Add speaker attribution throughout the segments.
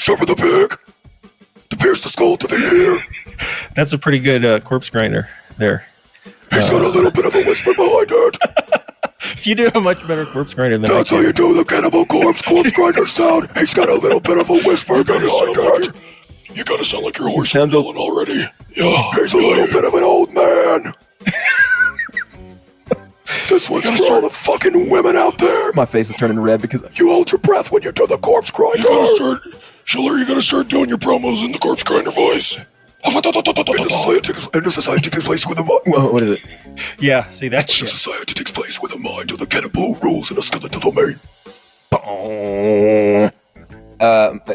Speaker 1: Sharpen the pig. To pierce the skull to the ear.
Speaker 2: That's a pretty good corpse grinder there.
Speaker 1: He's got a little bit of a whisper behind it.
Speaker 2: You do a much better corpse grinder than
Speaker 1: That's how you do the Cannibal Corpse grinder sound. He's got a little bit of a whisper behind it. You gotta sound like your horse is yelling already. Yeah, he's a little bit of an old man. This one's for all the fucking women out there.
Speaker 3: My face is turning red because
Speaker 1: you hold your breath when you do the corpse grinder. Schiller, you gotta start doing your promos in the corpse grinder voice. In the society takes place with the mind.
Speaker 3: What is it?
Speaker 2: Yeah, see that shit.
Speaker 1: The society takes place with the mind of the cannibal rules in a skeletal domain.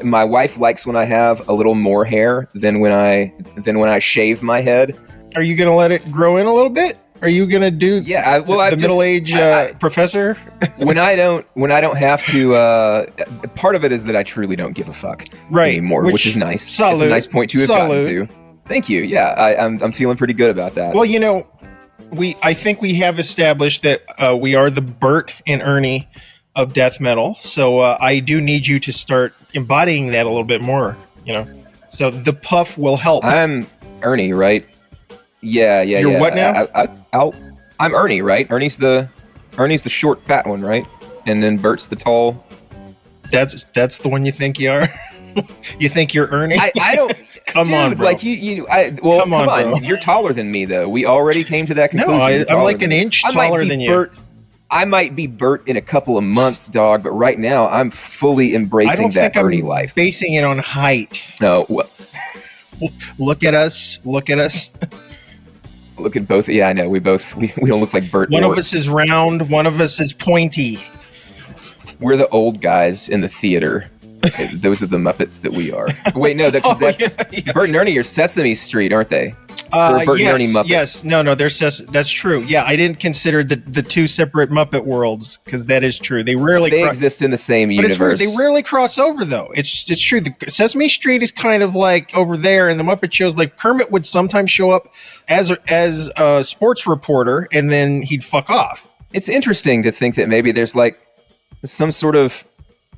Speaker 3: My wife likes when I have a little more hair than when I shave my head.
Speaker 2: Are you gonna let it grow in a little bit? Are you gonna do the middle-aged professor? when I don't have to. Part of it is that I truly don't give a fuck anymore, which is nice. It's a nice point to have gotten to. Thank you. Yeah, I'm feeling pretty good about that. Well, you know, I think we have established that we are the Bert and Ernie of death metal. So I do need you to start embodying that a little bit more. You know, so the puff will help.
Speaker 3: I'm Ernie, right? Yeah.
Speaker 2: You're what now?
Speaker 3: I'm Ernie, right? Ernie's the short, fat one, right? And then Bert's the tall.
Speaker 2: That's the one you think you are. You think you're Ernie?
Speaker 3: I don't.
Speaker 2: Come
Speaker 3: dude,
Speaker 2: on, bro.
Speaker 3: Like come on. Bro. You're taller than me, though. We already came to that conclusion.
Speaker 2: No, I'm like an inch taller than you.
Speaker 3: I might be Bert in a couple of months, dog, but right now I'm fully embracing that Ernie life.
Speaker 2: Basing it on height.
Speaker 3: No, well,
Speaker 2: look at us.
Speaker 3: Look at both. Yeah, I know. We don't look like Bert.
Speaker 2: One of us is round. One of us is pointy.
Speaker 3: We're the old guys in the theater. Those are the Muppets that we are. Wait, no, that's Bert and Ernie are Sesame Street, aren't they? Bert and Ernie Muppets.
Speaker 2: Yes, no, that's true. Yeah, I didn't consider the two separate Muppet worlds because that is true. They
Speaker 3: exist in the same universe.
Speaker 2: They rarely cross over, though. It's true. The Sesame Street is kind of like over there, and the Muppet shows like Kermit would sometimes show up as a sports reporter, and then he'd fuck off.
Speaker 3: It's interesting to think that maybe there's like some sort of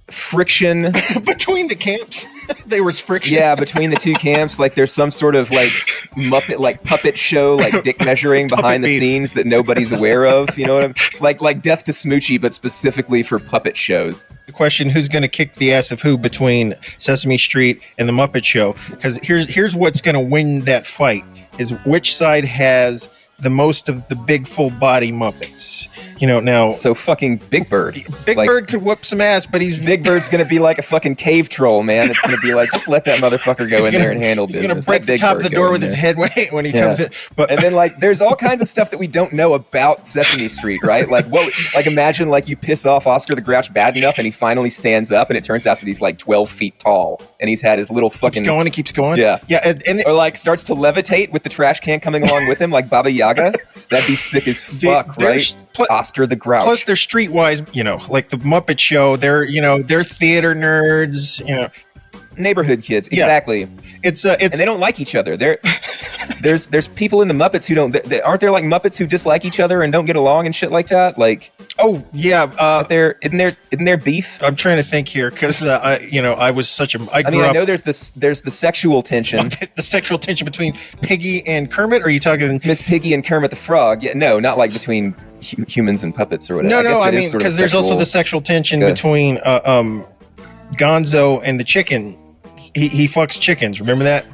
Speaker 3: friction
Speaker 2: between the camps. There was friction.
Speaker 3: Yeah, between the two camps, like there's some sort of like Muppet, like puppet show, like dick measuring behind the scenes that nobody's aware of. You know what I'm like Death to Smoochie, but specifically for puppet shows.
Speaker 2: The question: who's going to kick the ass of who between Sesame Street and the Muppet Show? Because here's what's going to win that fight: is which side has the most of the big full body Muppets. You know, now.
Speaker 3: So fucking Big Bird.
Speaker 2: Big Bird could whoop some ass, but
Speaker 3: Big Bird's going to be like a fucking cave troll, man. It's going to be like, just let that motherfucker go in there and handle business. He's going to break
Speaker 2: the top of the door with his head when he comes in.
Speaker 3: And then like, there's all kinds of stuff that we don't know about Sesame Street, right? Like imagine like you piss off Oscar the Grouch bad enough and he finally stands up and it turns out that he's like 12 feet tall and he's had his little fucking.
Speaker 2: Keeps going.
Speaker 3: Yeah.
Speaker 2: Yeah.
Speaker 3: Or like starts to levitate with the trash can coming along with him like Baba Yaga. That'd be sick as fuck, right? Oscar the Grouch.
Speaker 2: Plus, they're streetwise, you know, like the Muppet Show. They're theater nerds, you know,
Speaker 3: neighborhood kids. Exactly.
Speaker 2: Yeah. It's
Speaker 3: and they don't like each other. There's people in the Muppets who don't. Aren't there like Muppets who dislike each other and don't get along and shit like that? Like,
Speaker 2: oh yeah,
Speaker 3: isn't there beef?
Speaker 2: I'm trying to think here because I was such a. I
Speaker 3: know there's the sexual tension.
Speaker 2: The sexual tension between Piggy and Kermit. Or are you talking
Speaker 3: Miss Piggy and Kermit the Frog? Yeah, no, not like between humans and puppets or whatever.
Speaker 2: No, I mean because there's also the sexual tension between Gonzo and the chicken. He fucks chickens. Remember that?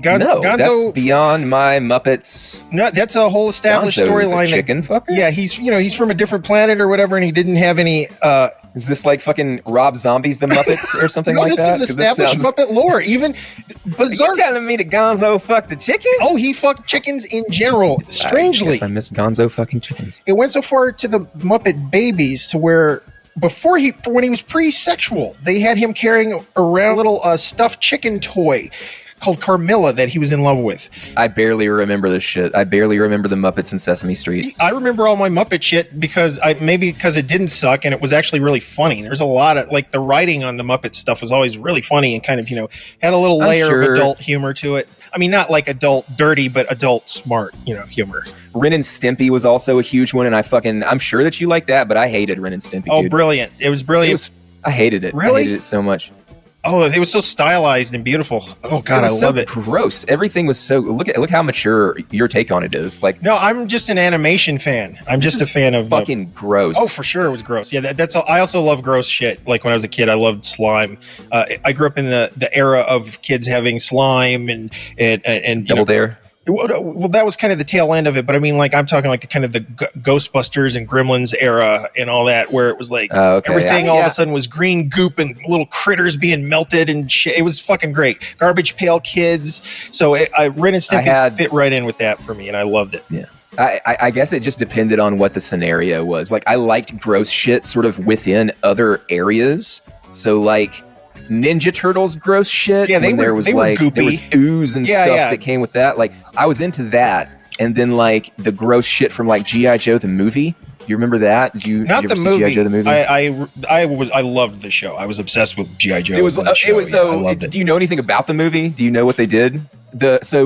Speaker 3: No, that's beyond my Muppets.
Speaker 2: No, that's a whole established storyline.
Speaker 3: Chicken fucker.
Speaker 2: Yeah, he's from a different planet or whatever, and he didn't have any.
Speaker 3: Is this like fucking Rob Zombie's The Muppets or something like that?
Speaker 2: No, this is established Muppet lore. Even bizarre.
Speaker 3: Are you telling me that Gonzo fucked a chicken?
Speaker 2: Oh, he fucked chickens in general. Strangely,
Speaker 3: I guess I miss Gonzo fucking chickens.
Speaker 2: It went so far to the Muppet Babies to where. When he was pre-sexual, they had him carrying around a little stuffed chicken toy called Carmilla that he was in love with.
Speaker 3: I barely remember this shit. I barely remember the Muppets and Sesame Street.
Speaker 2: I remember all my Muppet shit because it didn't suck and it was actually really funny. There's a lot of like the writing on the Muppet stuff was always really funny and kind of had a little layer of adult humor to it. I mean, not like adult dirty, but adult smart, humor.
Speaker 3: Ren and Stimpy was also a huge one, and I'm sure that you like that, but I hated Ren and Stimpy.
Speaker 2: Oh,
Speaker 3: dude.
Speaker 2: Brilliant! It was brilliant.
Speaker 3: I hated it.
Speaker 2: Really?
Speaker 3: I hated it so much.
Speaker 4: Oh, it was so stylized and beautiful. Oh God, I love it.
Speaker 3: Gross. Everything was so. Look how mature your take on it is. Like,
Speaker 4: no, I'm just an animation fan. I'm just a fan of
Speaker 3: fucking gross.
Speaker 4: Oh, for sure, it was gross. Yeah, that's all. I also love gross shit. Like when I was a kid, I loved slime. I grew up in the era of kids having slime and
Speaker 3: Double Dare.
Speaker 4: Well, that was kind of the tail end of it, but I mean, like, I'm talking like the kind of the Ghostbusters and Gremlins era and all that, where it was like everything all of a sudden was green goop and little critters being melted and shit. It was fucking great. Garbage Pail Kids. So Ren and Stimpy fit right in with that for me, and I loved it.
Speaker 3: Yeah. I guess it just depended on what the scenario was. Like, I liked gross shit sort of within other areas. So, like, Ninja Turtles gross shit.
Speaker 4: Yeah, there was
Speaker 3: ooze and stuff that came with that. Like, I was into that, and then like the gross shit from like G.I. Joe the movie. You remember that? Did you ever see G.I. Joe the movie?
Speaker 4: I loved the show. I was obsessed with G.I. Joe.
Speaker 3: It was so. I do you know anything about the movie? Do you know what they did?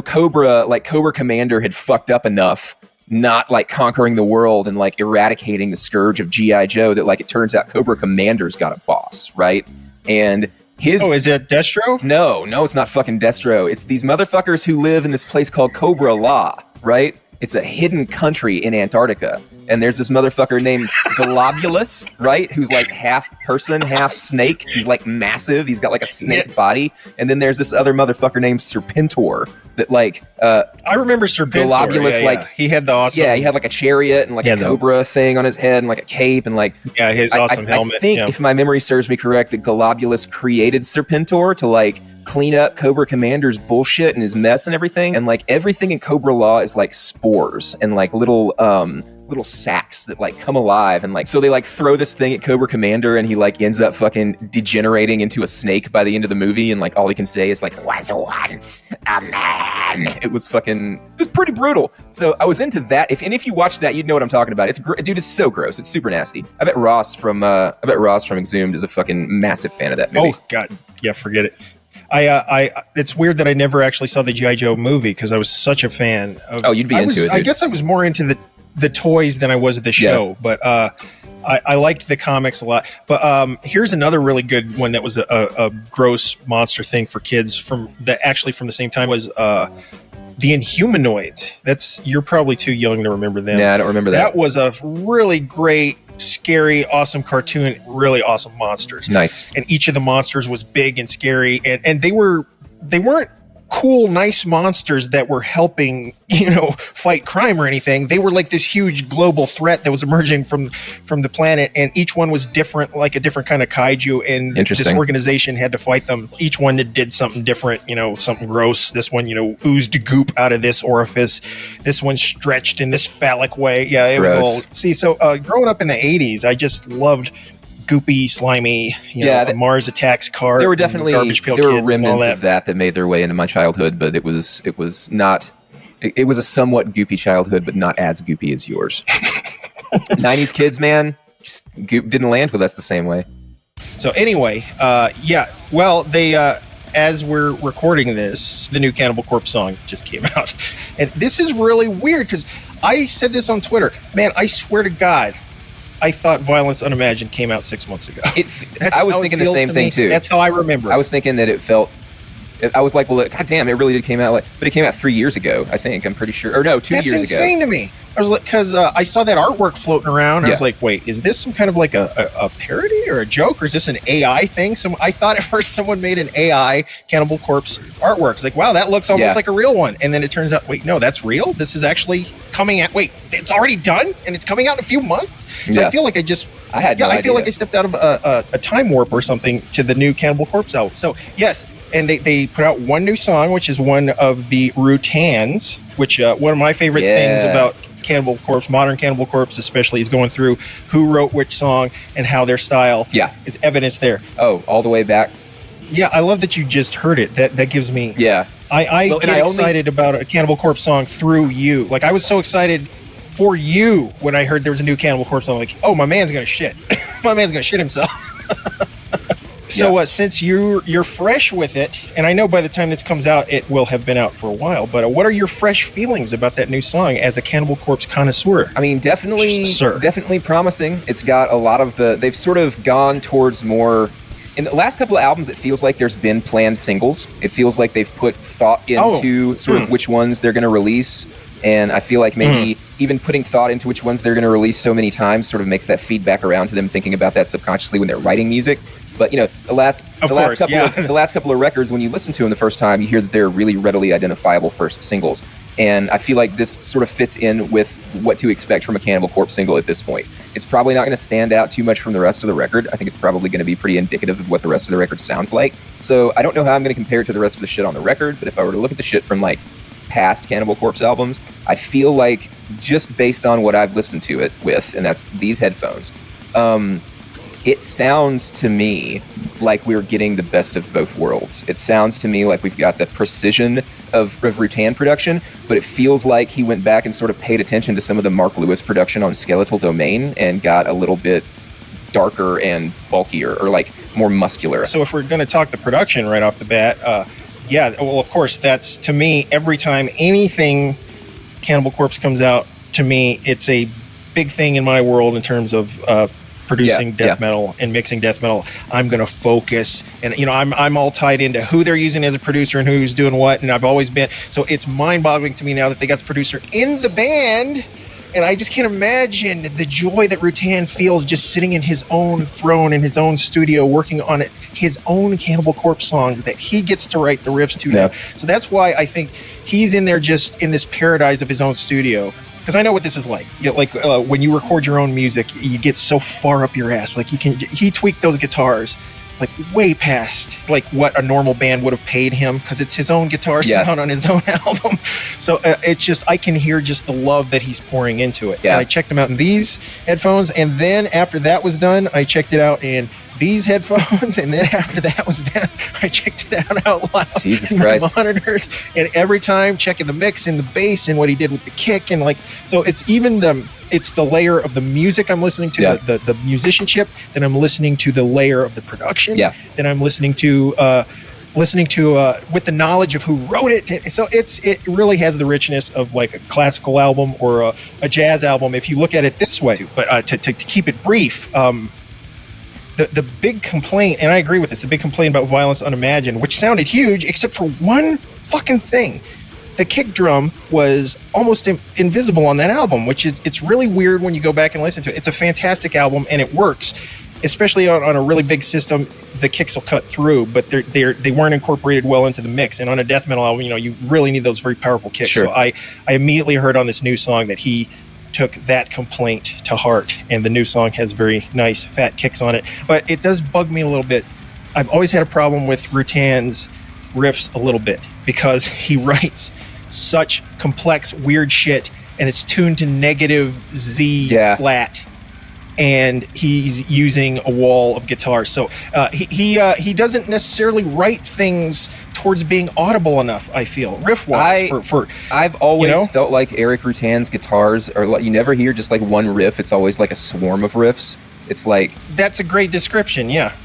Speaker 3: Cobra Commander had fucked up enough, not like conquering the world and like eradicating the scourge of G.I. Joe, that like it turns out Cobra Commander's got a boss, right? And is
Speaker 4: it Destro?
Speaker 3: No, it's not fucking Destro. It's these motherfuckers who live in this place called Cobra La, right? It's a hidden country in Antarctica. And there's this motherfucker named Globulus, right? Who's like half person, half snake. He's like massive. He's got like a snake body. And then there's this other motherfucker named Serpentor that like...
Speaker 4: I remember Serpentor.
Speaker 3: Globulus,
Speaker 4: he had the awesome...
Speaker 3: Yeah, he had like a chariot and like a cobra thing on his head and like a cape and like...
Speaker 4: Yeah, his awesome helmet.
Speaker 3: I think, if my memory serves me correct, that Globulus created Serpentor to like clean up Cobra Commander's bullshit and his mess and everything. And like everything in Cobra Law is like spores and like little sacks that like come alive, and like so they like throw this thing at Cobra Commander and he like ends up fucking degenerating into a snake by the end of the movie, and like all he can say is like, was once a man. It was pretty brutal. So I was into that. If you watch that, you'd know what I'm talking about. Dude, it's so gross. It's super nasty. I bet Ross from Exhumed is a fucking massive fan of that movie.
Speaker 4: Oh God, yeah, forget it. It's weird that I never actually saw the G.I. Joe movie because I was such a fan of...
Speaker 3: Oh, you'd be into it, dude.
Speaker 4: I guess I was more into the toys than I was the show, but I liked the comics a lot. But here's another really good one that was a gross monster thing for kids from the same time was the Inhumanoids. You're probably too young to remember them.
Speaker 3: Yeah, I don't remember that.
Speaker 4: That was a really great, scary, awesome cartoon, really awesome monsters.
Speaker 3: Nice.
Speaker 4: And each of the monsters was big and scary, and they weren't cool, nice monsters that were helping, fight crime or anything. They were like this huge global threat that was emerging from the planet, and each one was different, like a different kind of kaiju, and this organization had to fight them. Each one did something different, something gross. This one, oozed goop out of this orifice. This one stretched in this phallic way. Yeah, it was all... See, so growing up in the 80s, I just loved goopy, slimy, Mars Attacks cards.
Speaker 3: There were definitely
Speaker 4: Garbage Pail
Speaker 3: Kids
Speaker 4: remnants
Speaker 3: of that made their way into my childhood, but it was not. It was a somewhat goopy childhood, but not as goopy as yours. 90s kids, man, just goop didn't land with us the same way.
Speaker 4: So anyway, they as we're recording this, the new Cannibal Corpse song just came out, and this is really weird because I said this on Twitter. Man, I swear to God, I thought Violence Unimagined came out 6 months ago.
Speaker 3: I was thinking the same thing too.
Speaker 4: That's how I remember it.
Speaker 3: I was thinking that it felt... I was like, well, God damn, it really did came out but it came out 3 years ago, I think. I'm pretty sure. Or no, 2 years ago.
Speaker 4: That's insane to me. I was like, because I saw that artwork floating around. I was like, wait, is this some kind of like a parody or a joke, or is this an AI thing? I thought at first someone made an AI Cannibal Corpse artwork. It's like, wow, that looks almost like a real one. And then it turns out, wait, no, that's real. This is actually coming out. Wait, it's already done and it's coming out in a few months. So I feel like I feel like I stepped out of a time warp or something to the new Cannibal Corpse album. So yes. And they put out one new song, which is one of the Rutans, which one of my favorite things about Cannibal Corpse, modern Cannibal Corpse especially, is going through who wrote which song and how their style is evidence there.
Speaker 3: Oh, all the way back?
Speaker 4: Yeah, I love that you just heard it. That gives me...
Speaker 3: Yeah.
Speaker 4: I get excited about a Cannibal Corpse song through you. Like, I was so excited for you when I heard there was a new Cannibal Corpse song. Like, oh, my man's going to shit. My man's going to shit himself. So since you're fresh with it, and I know by the time this comes out, it will have been out for a while, but what are your fresh feelings about that new song as a Cannibal Corpse connoisseur?
Speaker 3: I mean, definitely promising. It's got a lot of they've sort of gone towards more in the last couple of albums, it feels like there's been planned singles. It feels like they've put thought into sort of which ones they're going to release. And I feel like maybe even putting thought into which ones they're going to release so many times sort of makes that feedback around to them thinking about that subconsciously when they're writing music. But, you know, the last couple of records, when you listen to them the first time, you hear that they're really readily identifiable first singles. And I feel like this sort of fits in with what to expect from a Cannibal Corpse single at this point. It's probably not going to stand out too much from the rest of the record. I think it's probably going to be pretty indicative of what the rest of the record sounds like. So I don't know how I'm going to compare it to the rest of the shit on the record, but if I were to look at the shit from, like, past Cannibal Corpse albums, I feel like just based on what I've listened to it with, and that's these headphones, it sounds to me like we're getting the best of both worlds. It sounds to me like we've got the precision of Rutan production, but it feels like he went back and sort of paid attention to some of the Mark Lewis production on Skeletal Domain and got a little bit darker and bulkier, or like more muscular.
Speaker 4: So if we're going to talk the production right off the bat, yeah, well, of course, that's, to me, every time anything Cannibal Corpse comes out, to me, it's a big thing in my world in terms of producing death metal and mixing death metal. I'm going to focus, and you know, I'm all tied into who they're using as a producer and who's doing what, and I've always been. So it's mind-boggling to me now that they got the producer in the band, and I just can't imagine the joy that Rutan feels just sitting in his own throne in his own studio working on his own Cannibal Corpse songs that he gets to write the riffs to. Now. So that's why I think he's in there just in this paradise of his own studio. Because I know what this is like. When you record your own music, you get so far up your ass. Like he tweaked those guitars like way past like what a normal band would have paid him, because it's his own guitar sound on his own album. So it's just, I can hear just the love that he's pouring into it. And I checked him out in these headphones, and then after that was done, I checked it out in these headphones, and then after that was done, I checked it out loud.
Speaker 3: Jesus
Speaker 4: in
Speaker 3: Christ.
Speaker 4: My monitors, and every time checking the mix and the bass and what he did with the kick, and like, so it's even the layer of the music I'm listening to, the musicianship, then I'm listening to the layer of the production, then I'm listening to with the knowledge of who wrote it. So it really has the richness of like a classical album or a jazz album if you look at it this way. But to keep it brief, the big complaint, and I agree with this, the big complaint about Violence Unimagined, which sounded huge except for one fucking thing. The kick drum was almost invisible on that album, which is, it's really weird when you go back and listen to it. It's a fantastic album and it works, especially on a really big system. The kicks will cut through, but they weren't incorporated well into the mix. And on a death metal album, you know, you really need those very powerful kicks. Sure. So I immediately heard on this new song that he took that complaint to heart, and the new song has very nice fat kicks on it. But it does bug me a little bit. I've always had a problem with Rutan's riffs a little bit, because he writes such complex, weird shit, and it's tuned to negative Z flat, and he's using a wall of guitars. So he doesn't necessarily write things towards being audible enough, I feel, riff-wise.
Speaker 3: I've always felt like Erik Rutan's guitars are like, you never hear just like one riff. It's always like a swarm of riffs. It's like...
Speaker 4: That's a great description, yeah.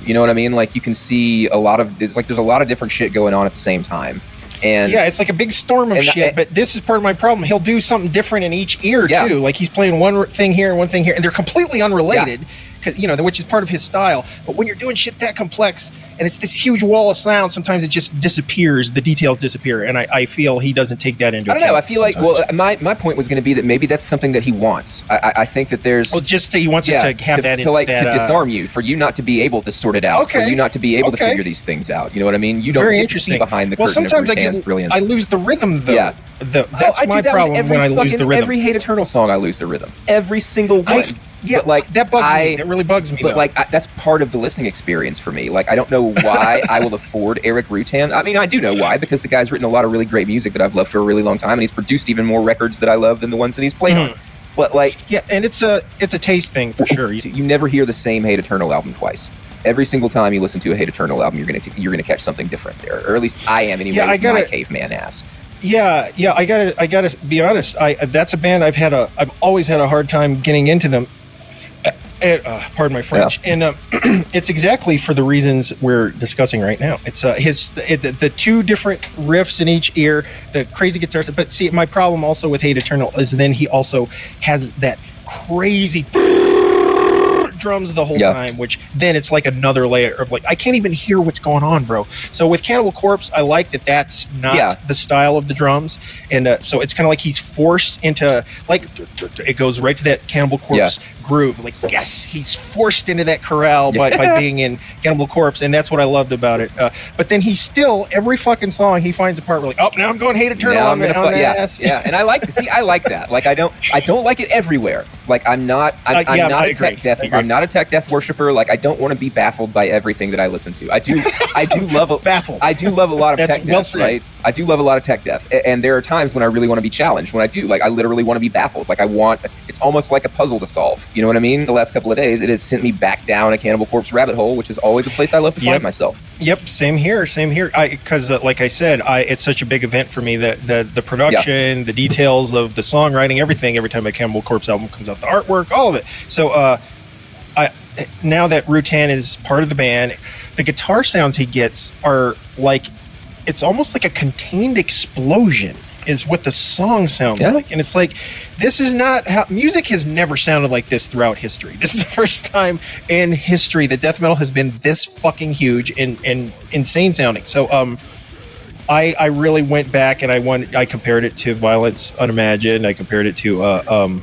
Speaker 3: You know what I mean? Like you can see there's a lot of different shit going on at the same time. And
Speaker 4: yeah, it's like a big storm of shit, but this is part of my problem. He'll do something different in each ear, too. Like he's playing one thing here and one thing here, and they're completely unrelated, which is part of his style. But when you're doing shit that complex, and it's this huge wall of sound, sometimes it just disappears, the details disappear, and I feel he doesn't take that into account.
Speaker 3: I don't know, I feel sometimes. Like, my point was going to be that maybe that's something that he wants. I think that there's...
Speaker 4: Well, just he wants it to have that...
Speaker 3: To disarm you, for you not to be able to sort it out, for you not to be able to figure these things out. You know what I mean? You don't get to see behind the curtain of Rutan's brilliance.
Speaker 4: I lose the rhythm, though.
Speaker 3: Yeah.
Speaker 4: That's my problem when I lose the rhythm.
Speaker 3: Every Hate Eternal song, I lose the rhythm. Every single one.
Speaker 4: But like that bugs me. That really bugs me.
Speaker 3: But like that's part of the listening experience for me. Like I don't know why I will afford Erik Rutan. I mean, I do know why, because the guy's written a lot of really great music that I've loved for a really long time, and he's produced even more records that I love than the ones that he's played on. But like,
Speaker 4: and it's a taste thing for sure.
Speaker 3: You never hear the same Hate Eternal album twice. Every single time you listen to a Hate Eternal album, you're gonna catch something different there, or at least I am anyway. My caveman ass.
Speaker 4: Yeah, I gotta be honest. That's a band I've always had a hard time getting into them. Pardon my French. And it's exactly for the reasons we're discussing right now. It's the two different riffs in each ear, the crazy guitars. But see, my problem also with Hate Eternal is then he also has that crazy drums the whole time, which then it's like another layer of like, I can't even hear what's going on, bro. So with Cannibal Corpse, I like that that's not the style of the drums. And so it's kind of like he's forced into, like, it goes right to that Cannibal Corpse groove. Like, yes, he's forced into that corral by being in Cannibal Corpse. And that's what I loved about it. But then he still, every fucking song, he finds a part where like, oh, now I'm going Hate Eternal on the ass.
Speaker 3: Yeah, and I like that. Like, I don't like it everywhere. Like, I'm not a tech death worshiper. Like, I don't want to be baffled by everything that I listen to. I do love
Speaker 4: baffled.
Speaker 3: I do love a lot of tech death, right? I do love a lot of tech death, and there are times when I really want to be challenged. When I do, like, I literally want to be baffled. Like, it's almost like a puzzle to solve. You know what I mean? The last couple of days, it has sent me back down a Cannibal Corpse rabbit hole, which is always a place I love to find myself.
Speaker 4: Yep, same here. Because, like I said, it's such a big event for me that the production, the details of the songwriting, everything. Every time a Cannibal Corpse album comes out, the artwork, all of it. So, now that Rutan is part of the band, the guitar sounds he gets are like, it's almost like a contained explosion is what the song sounds like. And it's like, this is not how music has never sounded like this throughout history. This is the first time in history that death metal has been this fucking huge and insane sounding. So I really went back and I compared it to Violence Unimagined. I compared it to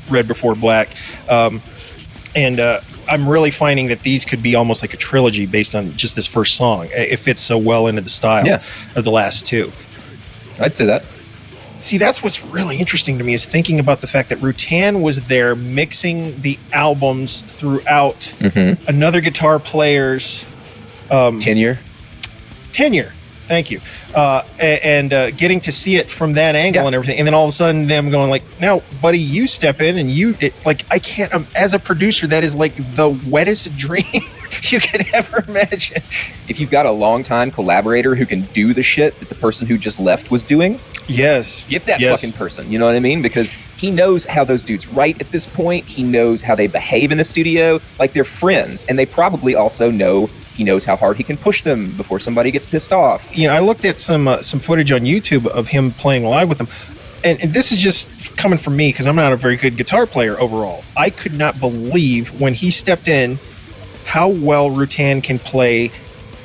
Speaker 4: Red Before Black. And I'm really finding that these could be almost like a trilogy based on just this first song. It fits so well into the style of the last two.
Speaker 3: I'd say that.
Speaker 4: See, that's what's really interesting to me is thinking about the fact that Rutan was there mixing the albums throughout another guitar player's
Speaker 3: tenure.
Speaker 4: Thank you. And getting to see it from that angle and everything. And then all of a sudden them going like, now, buddy, you step in and like, I can't, as a producer, that is like the wettest dream you could ever imagine.
Speaker 3: If you've got a longtime collaborator who can do the shit that the person who just left was doing, get that fucking person. You know what I mean? Because he knows how those dudes write at this point. He knows how they behave in the studio. Like, they're friends. And they probably also know he knows how hard he can push them before somebody gets pissed off.
Speaker 4: You know, I looked at some footage on YouTube of him playing live with them. And this is just coming from me because I'm not a very good guitar player overall. I could not believe when he stepped in how well Rutan can play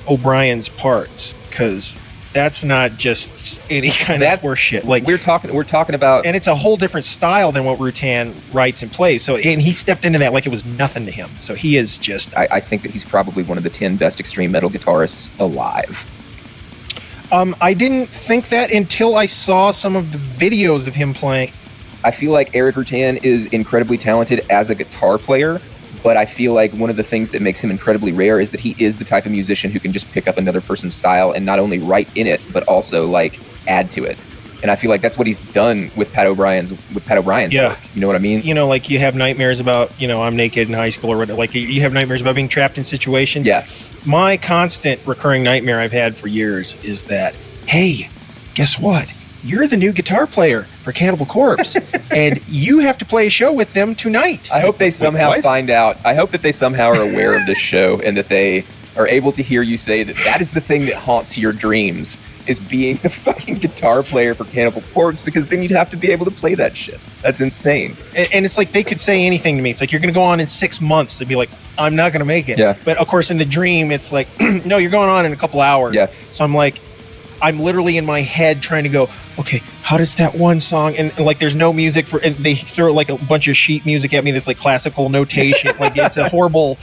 Speaker 4: O'Brien's parts, because that's not just any kind of horseshit. Like,
Speaker 3: we're talking about,
Speaker 4: and it's a whole different style than what Rutan writes and plays. So, and he stepped into that like it was nothing to him. So he is just.
Speaker 3: I think that he's probably one of the 10 best extreme metal guitarists alive.
Speaker 4: I didn't think that until I saw some of the videos of him playing.
Speaker 3: I feel like Erik Rutan is incredibly talented as a guitar player. But I feel like one of the things that makes him incredibly rare is that he is the type of musician who can just pick up another person's style and not only write in it, but also like add to it. And I feel like that's what he's done with Pat O'Brien's work. You know what I mean?
Speaker 4: You know, like you have nightmares about, you know, I'm naked in high school or whatever. Like you have nightmares about being trapped in situations.
Speaker 3: Yeah.
Speaker 4: My constant recurring nightmare I've had for years is that, hey, guess what? You're the new guitar player for Cannibal Corpse, and you have to play a show with them tonight.
Speaker 3: I hope they somehow find out. I hope that they somehow are aware of this show and that they are able to hear you say that is the thing that haunts your dreams, is being the fucking guitar player for Cannibal Corpse, because then you'd have to be able to play that shit. That's insane.
Speaker 4: And it's like they could say anything to me. It's like, you're going to go on in 6 months. They'd be like, I'm not going to make it.
Speaker 3: Yeah.
Speaker 4: But of course, in the dream, it's like, no, you're going on in a couple hours.
Speaker 3: Yeah.
Speaker 4: So I'm like, I'm literally in my head trying to go, okay, how does that one song, and like there's no music for, and they throw like a bunch of sheet music at me that's like classical notation. Like, it's a horrible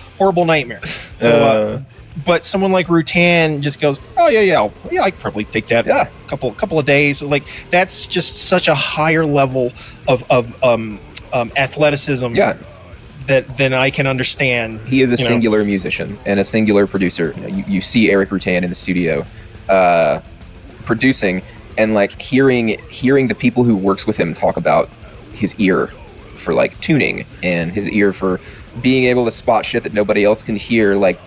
Speaker 4: nightmare. So but someone like Rutan just goes, oh yeah, I could probably take that a couple of days. Like, that's just such a higher level of athleticism than I can understand.
Speaker 3: He is a singular musician and a singular producer. You see Erik Rutan in the studio producing, and like hearing the people who works with him talk about his ear for like tuning and his ear for being able to spot shit that nobody else can hear. Like,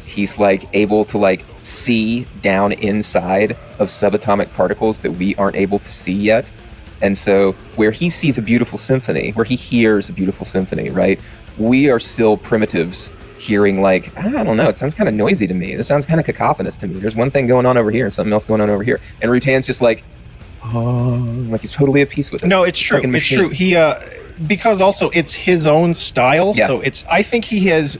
Speaker 3: he's like able to like see down inside of subatomic particles that we aren't able to see yet. And so where he sees a beautiful symphony, where he hears a beautiful symphony, right? We are still primitives hearing like, I don't know, it sounds kind of noisy to me. This sounds kind of cacophonous to me. There's one thing going on over here and something else going on over here. And Rutan's just like, oh, like he's totally at peace with it.
Speaker 4: No, it's true. It's true. He because also it's his own style. Yeah. So I think he has,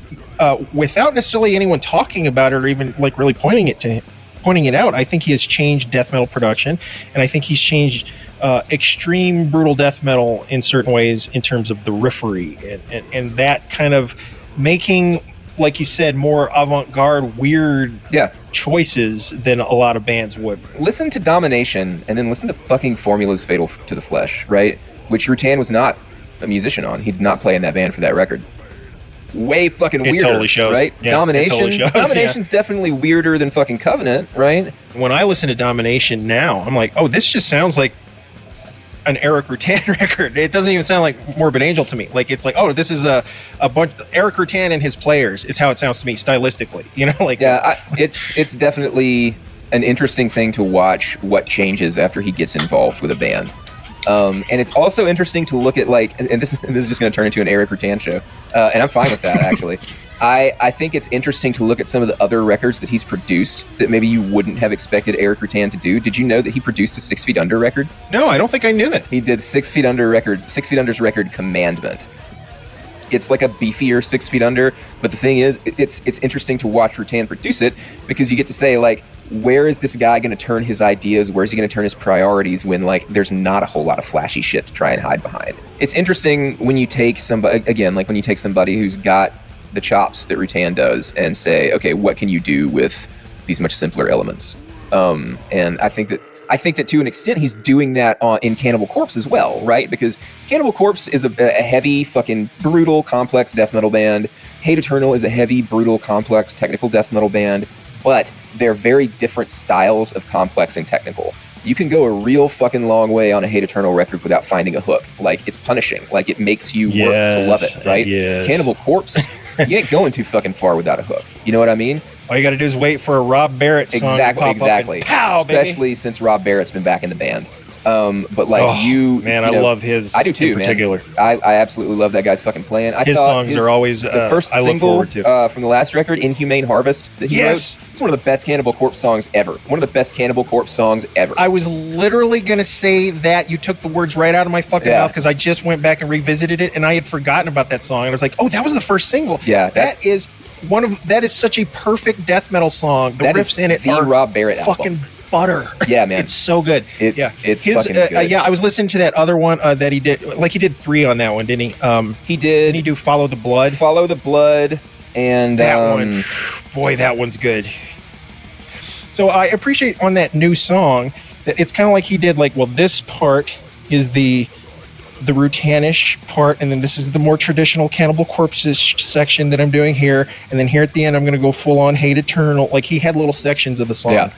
Speaker 4: without necessarily anyone talking about it or even like really pointing it out, I think he has changed death metal production, and I think he's changed extreme brutal death metal in certain ways in terms of the riffery and that kind of making, like you said, more avant-garde, weird choices than a lot of bands would.
Speaker 3: Listen to Domination, and then listen to fucking Formula's Fatal to the Flesh, right? Which Rutan was not a musician on. He did not play in that band for that record. Way fucking weirder,
Speaker 4: totally shows.
Speaker 3: Right?
Speaker 4: Yeah,
Speaker 3: Domination's definitely weirder than fucking Covenant, right?
Speaker 4: When I listen to Domination now, I'm like, oh, this just sounds like an Erik Rutan record. It doesn't even sound like Morbid Angel to me. Like, it's like, oh, this is a bunch. Erik Rutan and his players is how it sounds to me stylistically. You know, like
Speaker 3: it's definitely an interesting thing to watch what changes after he gets involved with a band. And it's also interesting to look at, like, and this is just going to turn into an Erik Rutan show, and I'm fine with that actually. I think it's interesting to look at some of the other records that he's produced that maybe you wouldn't have expected Erik Rutan to do. Did you know that he produced a 6 Feet Under record?
Speaker 4: No, I don't think I knew that.
Speaker 3: He did 6 Feet Under records, 6 Feet Under's record Commandment. It's like a beefier 6 Feet Under, but the thing is, it's interesting to watch Rutan produce it, because you get to say, like, where is this guy going to turn his ideas? Where is he going to turn his priorities when, like, there's not a whole lot of flashy shit to try and hide behind? It's interesting when you take somebody, again, like when you take somebody who's got the chops that Rutan does and say, okay, what can you do with these much simpler elements? And I think that to an extent he's doing that in Cannibal Corpse as well, right? Because Cannibal Corpse is a heavy, fucking brutal, complex death metal band. Hate Eternal is a heavy, brutal, complex, technical death metal band. But they're very different styles of complex and technical. You can go a real fucking long way on a Hate Eternal record without finding a hook. Like, it's punishing. Like, it makes you work to love it, right?
Speaker 4: Yes.
Speaker 3: Cannibal Corpse, you ain't going too fucking far without a hook. You know what I mean?
Speaker 4: All you got to do is wait for a Rob Barrett song
Speaker 3: Exactly.
Speaker 4: Pow,
Speaker 3: especially since Rob Barrett's been back in the band. But like
Speaker 4: I love his.
Speaker 3: I do too,
Speaker 4: in particular.
Speaker 3: Man. I absolutely love that guy's fucking playing.
Speaker 4: His songs are always
Speaker 3: the first single from the last record, "Inhumane Harvest," that he wrote. It's one of the best Cannibal Corpse songs ever. One of the best Cannibal Corpse songs ever.
Speaker 4: I was literally gonna say that. You took the words right out of my fucking mouth, because I just went back and revisited it, and I had forgotten about that song. And I was like, oh, that was the first single.
Speaker 3: Yeah,
Speaker 4: that is such a perfect death metal song. The riffs in it
Speaker 3: the
Speaker 4: are
Speaker 3: Rob Barrett
Speaker 4: fucking
Speaker 3: album.
Speaker 4: Butter.
Speaker 3: Yeah, man.
Speaker 4: It's so good.
Speaker 3: It's fucking good.
Speaker 4: I was listening to that other one that he did. Like, he did 3 on that one, didn't he?
Speaker 3: He did.
Speaker 4: Didn't he do Follow the Blood?
Speaker 3: Follow the Blood, and
Speaker 4: that one. Boy, that one's good. So I appreciate on that new song that it's kind of like he did, like, well, this part is the Rutanish part, and then this is the more traditional Cannibal Corpse section that I'm doing here, and then here at the end I'm going to go full on Hate Eternal. Like, he had little sections of the song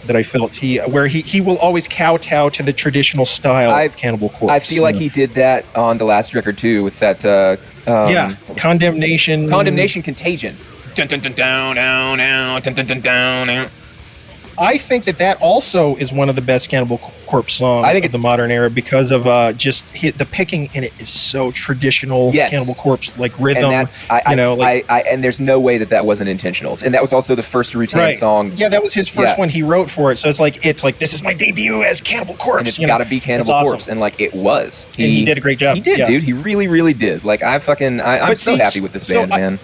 Speaker 4: that I felt where he will always kowtow to the traditional style of Cannibal Corpse.
Speaker 3: I feel like he did that on the last record too, with that
Speaker 4: Condemnation
Speaker 3: Contagion. Dun, dun, dun, down, down, down, dun, dun, dun, down, down.
Speaker 4: I think that also is one of the best Cannibal Corpse songs of the modern era, because of just the picking in it is so traditional. Cannibal Corpse, like, rhythm.
Speaker 3: And that's and there's no way that wasn't intentional. And that was also the first Rutan song.
Speaker 4: Yeah, that was his first one he wrote for it. So it's like this is my debut as Cannibal Corpse.
Speaker 3: And it's got to be Cannibal Corpse, and like it was.
Speaker 4: And he did a great job.
Speaker 3: He did, dude. He really, really did. Like, I'm so happy with this band, man.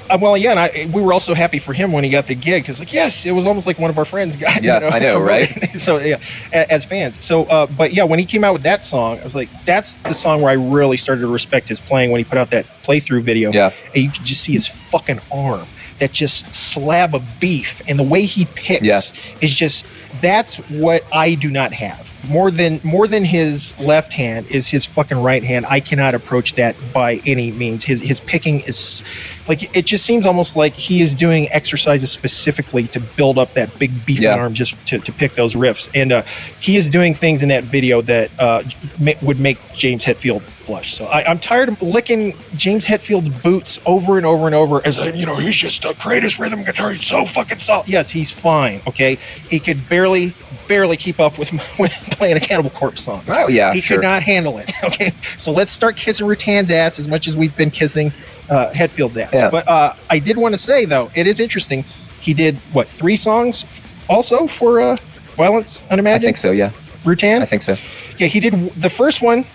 Speaker 4: And we were also happy for him when he got the gig, because, like, yes, it was almost like one of our friends got.
Speaker 3: Yeah, I know, right?
Speaker 4: So as fans. So, but yeah, when he came out with that song, I was like, that's the song where I really started to respect his playing, when he put out that playthrough video.
Speaker 3: Yeah,
Speaker 4: and you could just see his fucking arm, that just slab of beef, and the way he picks is just. That's what I do not have. More than his left hand is his fucking right hand. I cannot approach that by any means. His picking is like, it just seems almost like he is doing exercises specifically to build up that big beefy arm, just to pick those riffs. And he is doing things in that video that would make James Hetfield blush. So I'm tired of licking James Hetfield's boots over and over and over as he's just the greatest rhythm guitar. He's so fucking solid. Yes, he's fine. Okay, he could barely keep up with playing a Cannibal Corpse song.
Speaker 3: Oh yeah,
Speaker 4: he could not handle it. Okay, so let's start kissing Rutan's ass as much as we've been kissing Hetfield's ass. Yeah. But I did want to say, though, it is interesting. He did 3 songs also for Violence Unimagined?
Speaker 3: I think so. Yeah,
Speaker 4: Rutan.
Speaker 3: I think so.
Speaker 4: Yeah, he did the first one.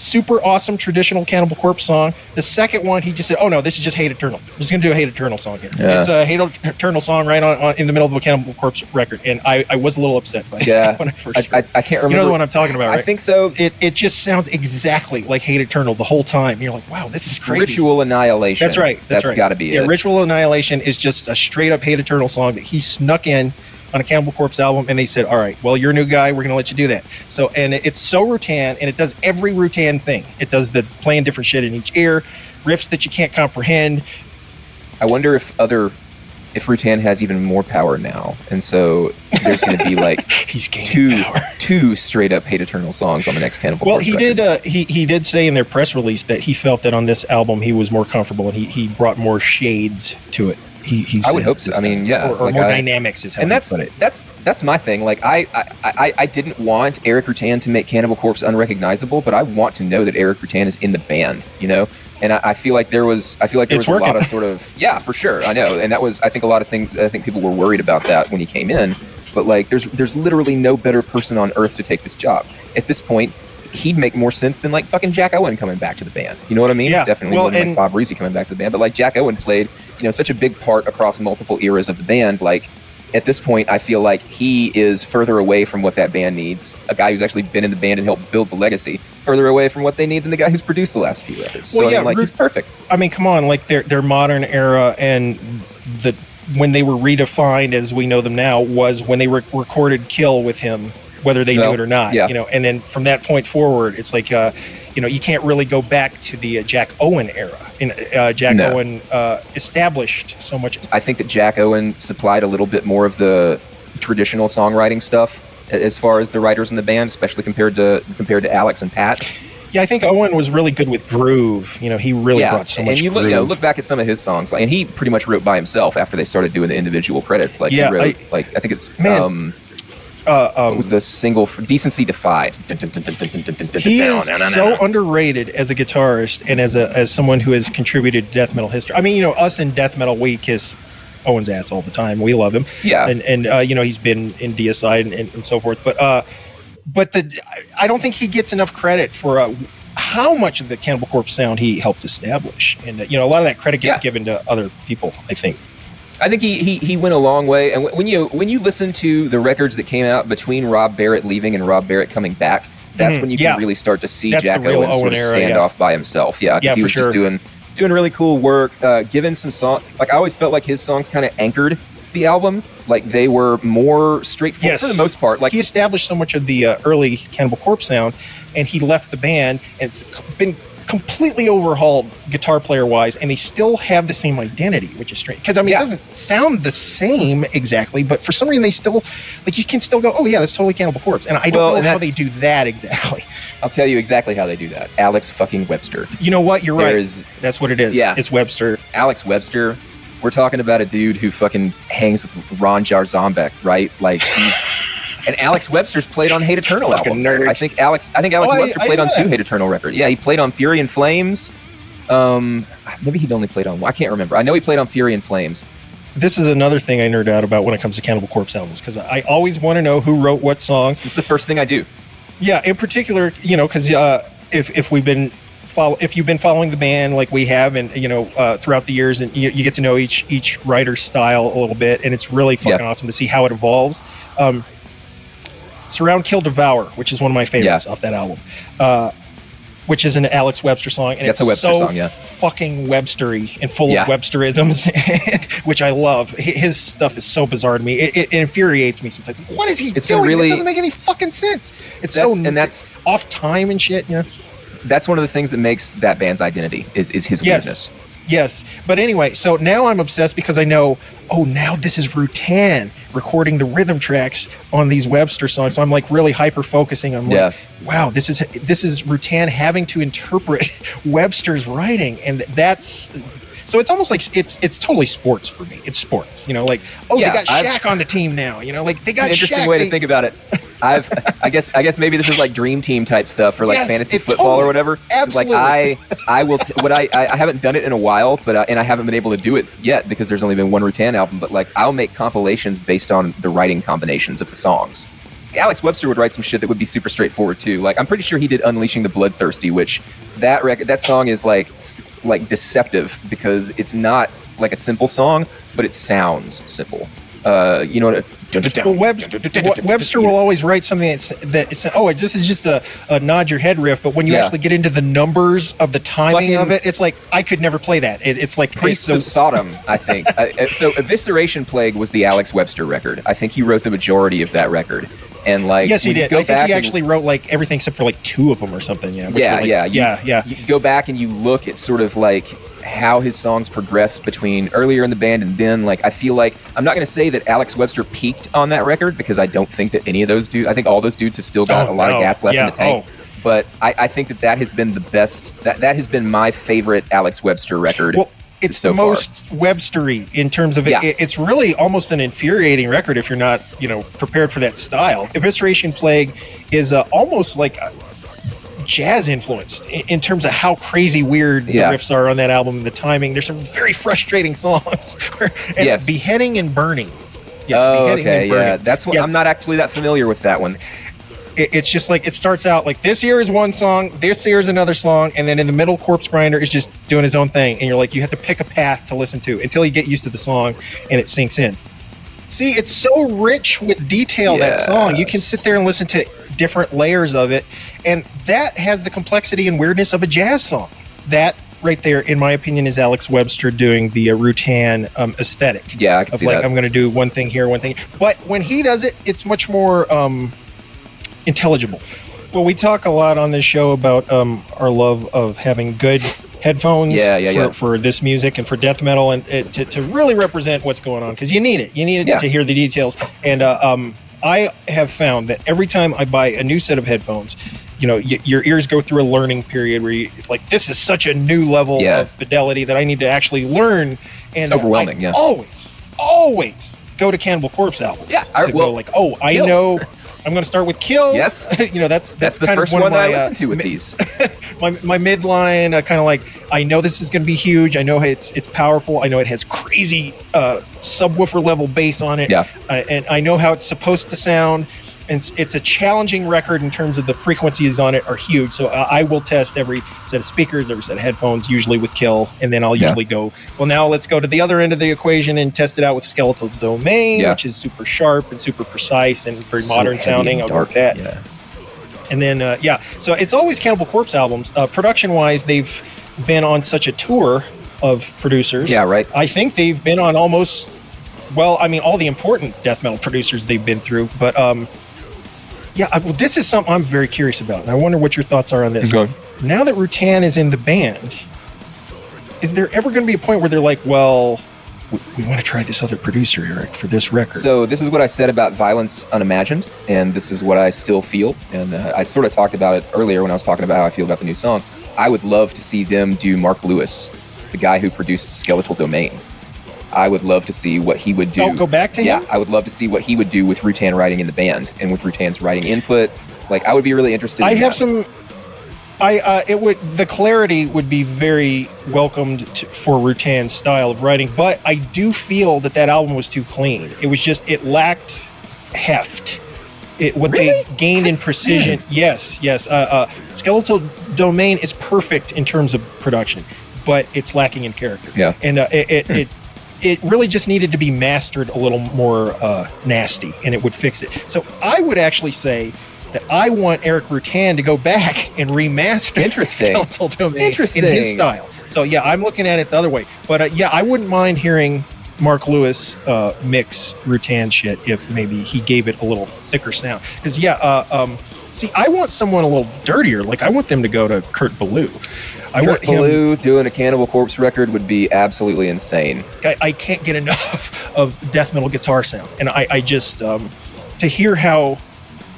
Speaker 4: super awesome traditional Cannibal Corpse song. The second one, he just said, "Oh no, this is just Hate Eternal. I'm just gonna do a Hate Eternal song here." It's a Hate Eternal song right on in the middle of a Cannibal Corpse record, and I was a little upset by it when I first heard it.
Speaker 3: I can't remember.
Speaker 4: You know the one I'm talking about, right?
Speaker 3: I think so.
Speaker 4: It just sounds exactly like Hate Eternal the whole time. You're like, wow, this is crazy.
Speaker 3: Ritual Annihilation.
Speaker 4: That's right.
Speaker 3: That's got to be it.
Speaker 4: Ritual Annihilation is just a straight up Hate Eternal song that he snuck in on a Cannibal Corpse album, and they said, all right, well, you're a new guy, we're going to let you do that. So, and it's so Rutan, and it does every Rutan thing. It does the playing different shit in each ear, riffs that you can't comprehend.
Speaker 3: I wonder if Rutan has even more power now, and so there's going to be like
Speaker 4: he's
Speaker 3: two straight up Hate Eternal songs on the next Cannibal Corpse record.
Speaker 4: He did say in their press release that he felt that on this album he was more comfortable, and he brought more shades to it.
Speaker 3: I would hope so. I mean, yeah,
Speaker 4: or like more dynamics is how he put it.
Speaker 3: That's my thing. Like I didn't want Erik Rutan to make Cannibal Corpse unrecognizable, but I want to know that Erik Rutan is in the band, you know. And I feel like there was a lot of sort of for sure. I know, and that was I think a lot of things. I think people were worried about that when he came in, but like there's literally no better person on earth to take this job at this point. He'd make more sense than like fucking Jack Owen coming back to the band. You know what I mean?
Speaker 4: Yeah.
Speaker 3: Definitely more than like Bob Reesey coming back to the band. But like Jack Owen played, you know, such a big part across multiple eras of the band. Like at this point, I feel like he is further away from what that band needs. A guy who's actually been in the band and helped build the legacy, further away from what they need than the guy who's produced the last few records. So I mean, he's perfect.
Speaker 4: I mean, come on, like their modern era and when they were redefined as we know them now was when they recorded Kill with him, whether they knew it or not, you know, and then from that point forward, it's like, you know, you can't really go back to the Jack Owen era. Owen established so much.
Speaker 3: I think that Jack Owen supplied a little bit more of the traditional songwriting stuff as far as the writers in the band, especially compared to Alex and Pat.
Speaker 4: Yeah, I think Owen was really good with groove. You know, he really brought so much groove.
Speaker 3: And look back at some of his songs, and he pretty much wrote by himself after they started doing the individual credits. Like he wrote, I think it's what was the single for Decency Defied?
Speaker 4: He is so underrated as a guitarist and as someone who has contributed to death metal history. I mean, you know, us in death metal, we kiss Owen's ass all the time. We love him.
Speaker 3: Yeah.
Speaker 4: And you know, he's been in DSI and so forth. But I don't think he gets enough credit for how much of the Cannibal Corpse sound he helped establish. And, you know, a lot of that credit gets given to other people, I think.
Speaker 3: I think he went a long way, and when you listen to the records that came out between Rob Barrett leaving and Rob Barrett coming back, that's when you can really start to see Jack Owen sort of stand off by himself. Yeah, because he was just doing really cool work, giving some song. Like I always felt like his songs kind of anchored the album, like they were more straightforward for the most part. Like
Speaker 4: he established so much of the early Cannibal Corpse sound, and he left the band, and it's been completely overhauled guitar player wise, and they still have the same identity, which is strange because I mean it doesn't sound the same exactly, but for some reason they still, like, you can still go, oh yeah, that's totally Cannibal Corpse, and I don't know how they do that exactly.
Speaker 3: I'll tell you exactly how they do that. Alex fucking Webster.
Speaker 4: You know what, you're right, that's what it is. It's Webster.
Speaker 3: Alex Webster. We're talking about a dude who fucking hangs with Ron Jarzombek, right? Like and Alex Webster's played on Hate Eternal albums. I think Alex Webster played on 2 Hate Eternal records. Yeah, he played on Fury and Flames. Maybe he'd only played on one. I can't remember. I know he played on Fury and Flames.
Speaker 4: This is another thing I nerd out about when it comes to Cannibal Corpse albums, because I always want to know who wrote what song.
Speaker 3: It's the first thing I do.
Speaker 4: Yeah, in particular, you know, because if you've been following the band like we have, and you know, throughout the years, and you get to know each writer's style a little bit, and it's really fucking awesome to see how it evolves. Surround, Kill, Devour, which is one of my favorites off that album, which is an Alex Webster song, and it's a Webster song, fucking Webstery and full of Websterisms, which I love. His stuff is so bizarre to me. It infuriates me sometimes. What is he doing? It doesn't make any fucking sense. It's that's off time and shit. You know,
Speaker 3: that's one of the things that makes that band's identity is his weirdness.
Speaker 4: Yes, but anyway, so now I'm obsessed because I know, now this is Rutan recording the rhythm tracks on these Webster songs. So I'm like really hyper focusing on like, wow, this is Rutan having to interpret Webster's writing, and that's. So it's almost like it's totally sports for me. It's sports, you know, like they got Shaq on the team now, you know, like they got Shaq.
Speaker 3: Interesting way to think about it. I guess maybe this is like dream team type stuff or like fantasy football or whatever.
Speaker 4: Absolutely.
Speaker 3: Like I will I haven't done it in a while, but and I haven't been able to do it yet because there's only been one Rutan album. But like I'll make compilations based on the writing combinations of the songs. Alex Webster would write some shit that would be super straightforward too. Like I'm pretty sure he did "Unleashing the Bloodthirsty," which that song is like deceptive because it's not like a simple song, but it sounds simple. You know what?
Speaker 4: Well, Webster will always write something this is just a nod your head riff, but when you actually get into the numbers of the timing of it, it's like I could never play that. It's like
Speaker 3: Priests of Sodom, I think. So Evisceration Plague was the Alex Webster record. I think he wrote the majority of that record. And like,
Speaker 4: yes, he did. I think he actually wrote like everything except for like 2 of them or something. Yeah.
Speaker 3: You go back and you look at sort of like how his songs progressed between earlier in the band and then. Like, I feel like I'm not going to say that Alex Webster peaked on that record because I don't think that any of those dudes. I think all those dudes have still got a lot of gas left in the tank. But I think that has been the best. That has been my favorite Alex Webster record.
Speaker 4: Well, it's the most Webstery in terms of it. It's really almost an infuriating record if you're not, prepared for that style. Evisceration Plague is almost like jazz influenced in terms of how crazy weird the riffs are on that album. The timing. There's some very frustrating songs. Beheading and Burning.
Speaker 3: That's what I'm not actually that familiar with that one.
Speaker 4: It's just like it starts out like this here is one song, this here is another song, and then in the middle, Corpse Grinder is just doing his own thing, and you're like, you have to pick a path to listen to until you get used to the song and it sinks in. See, it's so rich with detail, that song. You can sit there and listen to different layers of it, and that has the complexity and weirdness of a jazz song. That right there, in my opinion, is Alex Webster doing the Rutan aesthetic.
Speaker 3: Yeah, I can see that.
Speaker 4: I'm going to do one thing here, one thing. But when he does it, it's much more intelligible. Well, we talk a lot on this show about our love of having good headphones for this music and for death metal, and to really represent what's going on, because you need it. You need it to hear the details. And I have found that every time I buy a new set of headphones, your ears go through a learning period where you like, this is such a new level of fidelity that I need to actually learn. And
Speaker 3: it's overwhelming.
Speaker 4: Always go to Cannibal Corpse albums.
Speaker 3: Yeah,
Speaker 4: I know. I'm going to start with Kill.
Speaker 3: Yes.
Speaker 4: That's
Speaker 3: the first one that I listened to with these.
Speaker 4: my midline, kind of like, I know this is going to be huge. I know it's powerful. I know it has crazy subwoofer level bass on it. Yeah. And I know how it's supposed to sound. And it's a challenging record in terms of the frequencies on it are huge. So I will test every set of speakers, every set of headphones, usually with Kill. And then I'll usually go, well, now let's go to the other end of the equation and test it out with Skeletal Domain, which is super sharp and super precise and very modern sounding. I'll go with that. Yeah. And then, so it's always Cannibal Corpse albums. Production-wise, they've been on such a tour of producers.
Speaker 3: Yeah, right.
Speaker 4: I think they've been on almost, all the important death metal producers they've been through. But this is something I'm very curious about, and I wonder what your thoughts are on this. Now that Rutan is in the band, is there ever going to be a point where they're like, well, we want to try this other producer, Eric, for this record?
Speaker 3: So this is what I said about Violence Unimagined, and this is what I still feel. And I sort of talked about it earlier when I was talking about how I feel about the new song. I would love to see them do Mark Lewis, the guy who produced Skeletal Domain. I would love to see what he would do.
Speaker 4: Oh, go back to him?
Speaker 3: Yeah, I would love to see what he would do with Rutan writing in the band and with Rutan's writing input. Like, I would be really interested in that. The clarity would be very welcomed for Rutan's style of writing, but I do feel that album was too clean. It was just, it lacked heft. They gained in precision. Yes. Skeletal Domain is perfect in terms of production, but it's lacking in character. Yeah.
Speaker 4: And it really just needed to be mastered a little more nasty, and it would fix it. So I would actually say that I want Erik Rutan to go back and remaster Skeletal Domain in his style. So I'm looking at it the other way. But I wouldn't mind hearing Mark Lewis mix Rutan shit if maybe he gave it a little thicker sound. Because I want someone a little dirtier. Like, I want them to go to Kurt Ballou.
Speaker 3: Kurt Ballou doing a Cannibal Corpse record would be absolutely insane.
Speaker 4: I can't get enough of death metal guitar sound. And I just, to hear how,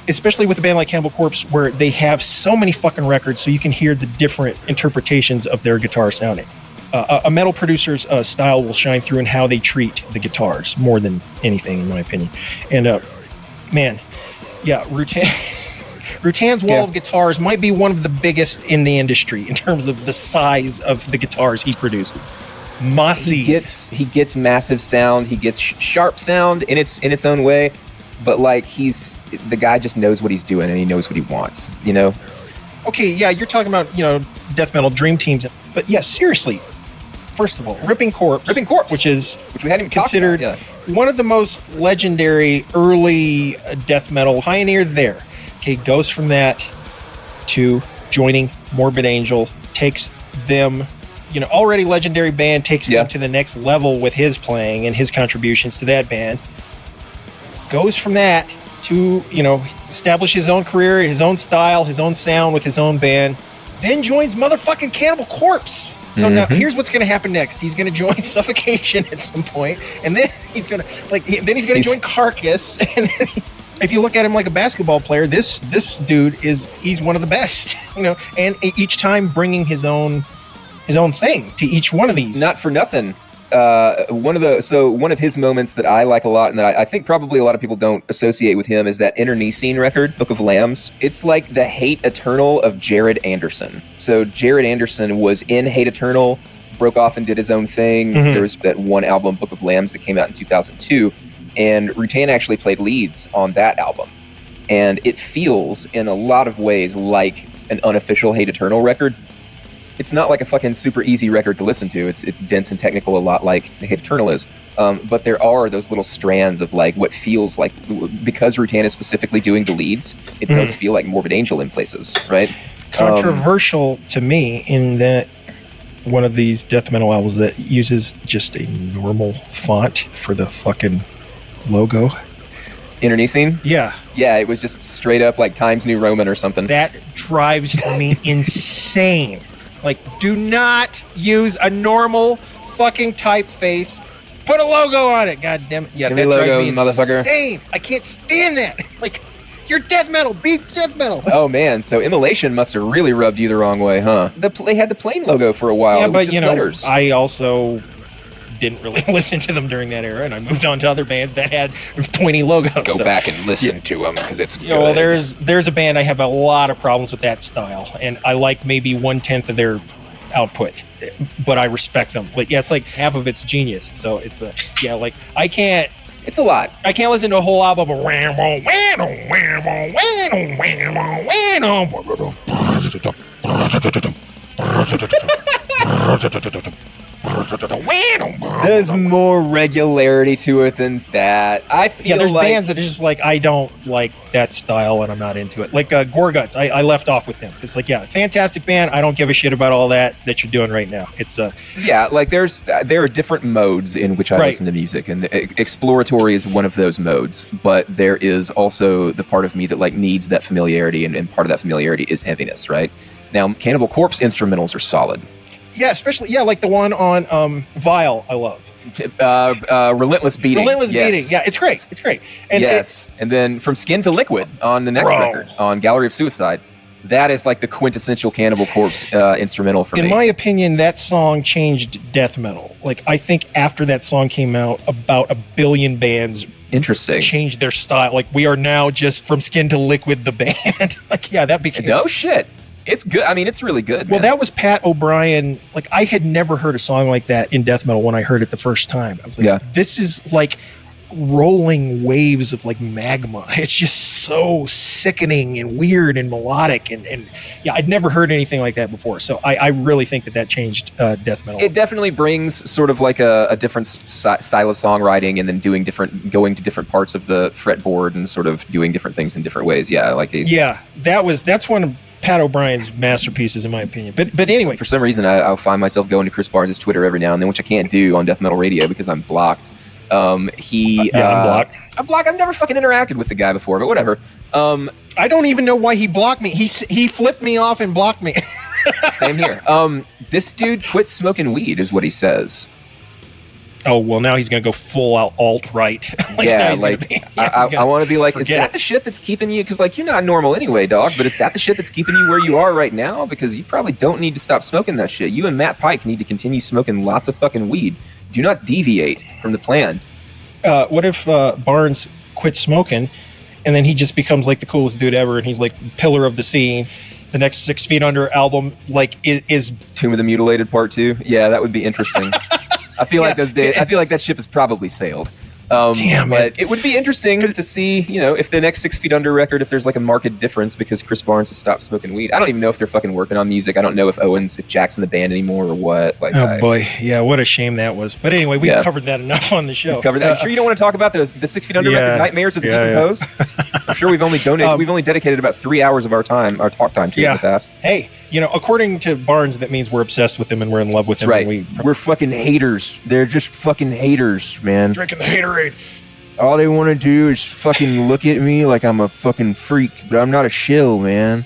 Speaker 4: especially with a band like Cannibal Corpse, where they have so many fucking records so you can hear the different interpretations of their guitar sounding. A metal producer's style will shine through in how they treat the guitars more than anything, in my opinion. And, Rutan's wall of guitars might be one of the biggest in the industry in terms of the size of the guitars he produces. Mossy.
Speaker 3: He gets massive sound. He gets sharp sound in its own way. but like the guy just knows what he's doing and he knows what he wants, you know?
Speaker 4: Okay, yeah, you're talking about, death metal dream teams, but yeah, seriously. First of all, Ripping Corpse,
Speaker 3: which
Speaker 4: we hadn't even considered one of the most legendary early death metal pioneer there. Okay, goes from that to joining Morbid Angel, takes them, already legendary band, takes them to the next level with his playing and his contributions to that band. Goes from that to, establish his own career, his own style, his own sound with his own band. Then joins motherfucking Cannibal Corpse. So now here's what's going to happen next. He's going to join Suffocation at some point, and then he's going to join Carcass. And then if you look at him like a basketball player, this dude he's one of the best, and each time bringing his own thing to each one of these.
Speaker 3: Not for nothing. One of his moments that I like a lot and that I think probably a lot of people don't associate with him is that INTERNECINE record, Book of Lambs. It's like the Hate Eternal of Jared Anderson. So Jared Anderson was in Hate Eternal, broke off and did his own thing. There was that one album, Book of Lambs, that came out in 2002, and Rutan actually played leads on that album. And it feels in a lot of ways like an unofficial Hate Eternal record. It's not like a fucking super easy record to listen to. It's dense and technical, a lot like Hate Eternal is. But there are those little strands of like what feels like, because Rutan is specifically doing the leads, it does feel like Morbid Angel in places, right?
Speaker 4: Controversial to me in that one of these death metal albums that uses just a normal font for the fucking logo.
Speaker 3: INTERNECINE?
Speaker 4: Yeah.
Speaker 3: Yeah, it was just straight up like Times New Roman or something.
Speaker 4: That drives me insane. Like, do not use a normal fucking typeface. Put a logo on it. God damn it. Yeah,
Speaker 3: Give
Speaker 4: that
Speaker 3: me logos,
Speaker 4: drives me insane.
Speaker 3: motherfucker.
Speaker 4: I can't stand that. Like, you're death metal. Be death metal.
Speaker 3: Oh, man. So Immolation must have really rubbed you the wrong way, huh? They had the plain logo for a while.
Speaker 4: Yeah,
Speaker 3: it was
Speaker 4: but,
Speaker 3: just letters.
Speaker 4: I also didn't really listen to them during that era, and I moved on to other bands that had pointy logos.
Speaker 3: Go back and listen to them because it's good.
Speaker 4: Well, there's a band I have a lot of problems with that style, and I like maybe 1/10 of their output, but I respect them. Like, it's like half of it's genius. So it's I can't.
Speaker 3: It's a lot.
Speaker 4: I can't listen to a whole album of
Speaker 3: There's more regularity to it than that. I feel
Speaker 4: there's
Speaker 3: like
Speaker 4: bands that are just like, I don't like that style and I'm not into it. Like Gorguts, I left off with them. It's like, fantastic band. I don't give a shit about all that you're doing right now. It's
Speaker 3: like there are different modes in which I listen to music, and exploratory is one of those modes. But there is also the part of me that like needs that familiarity, and part of that familiarity is heaviness, right? Now, Cannibal Corpse instrumentals are solid.
Speaker 4: Yeah, especially like the one on Vile, I love.
Speaker 3: Relentless Beating.
Speaker 4: Beating. Yeah, it's great. It's great. And
Speaker 3: and then From Skin to Liquid on the next record, on Gallery of Suicide, that is like the quintessential Cannibal Corpse instrumental for me.
Speaker 4: In my opinion, that song changed death metal. Like, I think after that song came out, about 1 billion bands changed their style. Like, we are now just From Skin to Liquid, the band. Like, that became...
Speaker 3: No shit. It's good. I mean, it's really good.
Speaker 4: Well, that was Pat O'Brien. Like, I had never heard a song like that in death metal when I heard it the first time. I was like, this is like rolling waves of like magma. It's just so sickening and weird and melodic. And I'd never heard anything like that before. So I really think that changed death metal.
Speaker 3: It definitely brings sort of like a different style of songwriting, and then going to different parts of the fretboard and sort of doing different things in different ways.
Speaker 4: That's one of Pat O'Brien's masterpieces, in my opinion. But anyway,
Speaker 3: for some reason, I'll find myself going to Chris Barnes' Twitter every now and then, which I can't do on Death Metal Radio because I'm blocked. I'm blocked. I'm blocked. I've never fucking interacted with the guy before, but whatever.
Speaker 4: I don't even know why he blocked me. He flipped me off and blocked me.
Speaker 3: Same here. This dude quit smoking weed, is what he says.
Speaker 4: Oh, well, now he's going to go full out alt-right.
Speaker 3: I want to be like, is that the shit that's keeping you? Because, like, you're not normal anyway, dog, but is that the shit that's keeping you where you are right now? Because you probably don't need to stop smoking that shit. You and Matt Pike need to continue smoking lots of fucking weed. Do not deviate from the plan.
Speaker 4: What if Barnes quits smoking, and then he just becomes, like, the coolest dude ever, and he's, like, pillar of the scene? The next 6 Feet Under album, like, is
Speaker 3: Tomb of the Mutilated Part 2? Yeah, that would be interesting. I feel like those days. I feel like that ship has probably sailed.
Speaker 4: Damn,
Speaker 3: but it would be interesting to see, if the next 6 Feet Under record, if there's like a marked difference because Chris Barnes has stopped smoking weed. I don't even know if they're fucking working on music. I don't know if Jack's in the band anymore or what. Like,
Speaker 4: boy, yeah, what a shame that was. But anyway, we've covered that enough on the show.
Speaker 3: Covered that. I'm sure you don't want to talk about the 6 Feet Under record, Nightmares of the Decomposed. I'm sure we've only dedicated about 3 hours of our talk time to it in the past.
Speaker 4: Hey, according to Barnes, that means we're obsessed with him and we're in love with him.
Speaker 3: Right. We're fucking haters. They're just fucking haters, man.
Speaker 4: Drinking the haterade.
Speaker 3: All they want to do is fucking look at me like I'm a fucking freak, but I'm not a shill, man.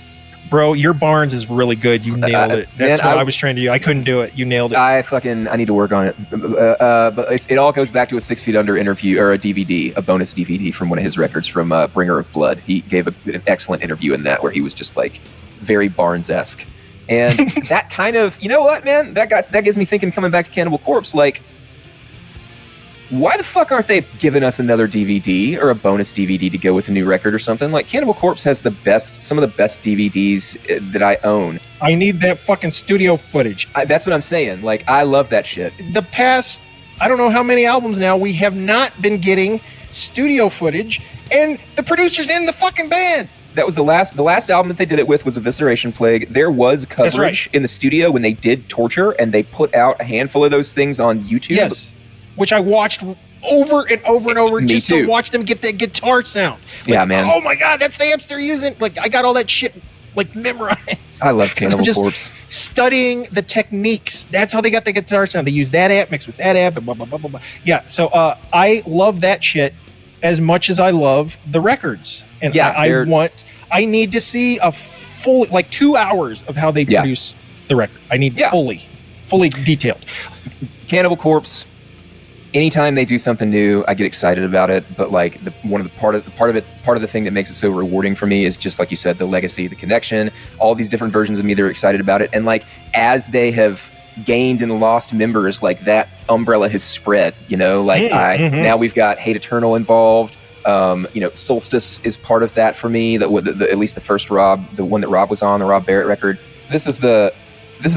Speaker 4: Bro, your Barnes is really good. You nailed it. That's what I was trying to do. I couldn't do it. You nailed it.
Speaker 3: I need to work on it. But it all goes back to a 6 Feet Under interview, or a DVD, a bonus DVD from one of his records from Bringer of Blood. He gave an excellent interview in that where he was just like very Barnes-esque. And that kind of, you know what, man? That gets me thinking, coming back to Cannibal Corpse, like, why the fuck aren't they giving us another DVD or a bonus DVD to go with a new record or something? Like, Cannibal Corpse has some of the best DVDs that I own.
Speaker 4: I need that fucking studio footage.
Speaker 3: That's what I'm saying. Like, I love that shit.
Speaker 4: The past, I don't know how many albums now, we have not been getting studio footage, and the producer's in the fucking band.
Speaker 3: That was the last album that they did it with was Evisceration Plague. There was coverage in the studio when they did Torture, and they put out a handful of those things on YouTube.
Speaker 4: Yes. Which I watched over and over and over just to watch them get that guitar sound. Like,
Speaker 3: yeah, man.
Speaker 4: Oh my God, that's the amps they're using. Like, I got all that shit like memorized.
Speaker 3: I love Cannibal Corpse.
Speaker 4: Studying the techniques. That's how they got the guitar sound. They use that amp mixed with that amp and blah, blah, blah, blah, blah. Yeah, so I love that shit as much as I love the records. And I need to see a full, like 2 hours of how they produce the record. I need fully detailed.
Speaker 3: Cannibal Corpse. Anytime they do something new, I get excited about it. But like part of the thing that makes it so rewarding for me is just like you said, the legacy, the connection, all these different versions of me. They're excited about it, and like as they have gained and lost members, like that umbrella has spread. Now we've got Hate Eternal involved. Solstice is part of that for me. That at least the first Rob, the one that Rob was on, the Rob Barrett record. This is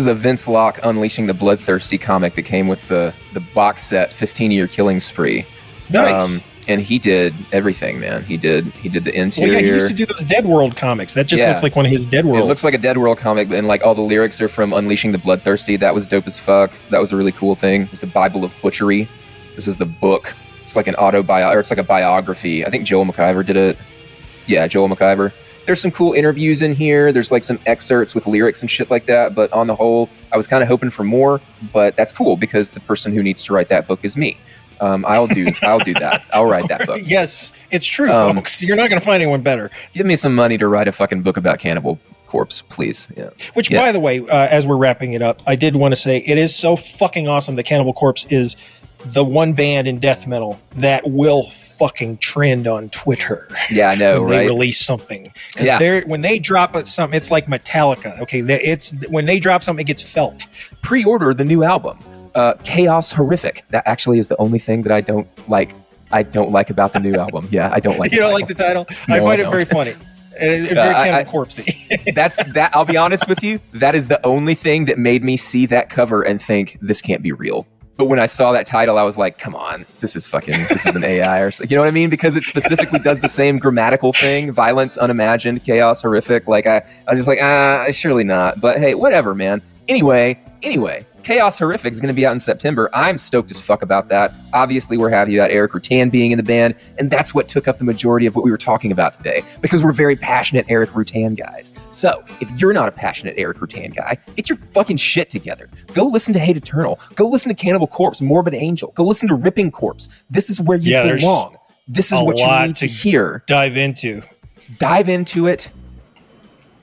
Speaker 3: a Vince Locke Unleashing the Bloodthirsty comic that came with the box set 15-Year Killing Spree.
Speaker 4: Nice.
Speaker 3: And he did everything, man. He did the interior.
Speaker 4: Well, he used to do those Dead World comics. That just looks like one of his Dead World.
Speaker 3: It looks like a Dead World comic, and like all the lyrics are from Unleashing the Bloodthirsty. That was dope as fuck. That was a really cool thing. It's the Bible of Butchery. This is the book. It's like it's like a biography. I think Joel McIver did it. Yeah, Joel McIver. There's some cool interviews in here. There's like some excerpts with lyrics and shit like that. But on the whole, I was kind of hoping for more. But that's cool because the person who needs to write that book is me. I'll do that. I'll write that book.
Speaker 4: Yes, it's true, folks. You're not going to find anyone better.
Speaker 3: Give me some money to write a fucking book about Cannibal Corpse, please. Yeah.
Speaker 4: Which, by the way, as we're wrapping it up, I did want to say it is so fucking awesome that Cannibal Corpse is the one band in death metal that will fucking trend on Twitter.
Speaker 3: Yeah, I know,
Speaker 4: when
Speaker 3: right?
Speaker 4: They release something. Yeah. When they drop something, it's like Metallica. Okay, when they drop something, it gets felt.
Speaker 3: Pre-order the new album, Chaos Horrific. That actually is the only thing that I don't like. I don't like about the new album. Yeah, I don't like.
Speaker 4: You don't like the title? No, I find it very funny. And it's very Cannibal Corpse-y.
Speaker 3: That's that. I'll be honest with you. That is the only thing that made me see that cover and think this can't be real. But when I saw that title, I was like, come on, this is an AI or something. You know what I mean? Because it specifically does the same grammatical thing, violence, unimagined, chaos, horrific. Like I was just like, surely not. But hey, whatever, man. Anyway, Chaos Horrific is going to be out in September. I'm stoked as fuck about that. Obviously, we're happy about Erik Rutan being in the band, and that's what took up the majority of what we were talking about today, because we're very passionate Erik Rutan guys. So, if you're not a passionate Erik Rutan guy, get your fucking shit together. Go listen to Hate Eternal. Go listen to Cannibal Corpse, Morbid Angel. Go listen to Ripping Corpse. This is where you belong. This is what you need to hear.
Speaker 4: Dive into
Speaker 3: it.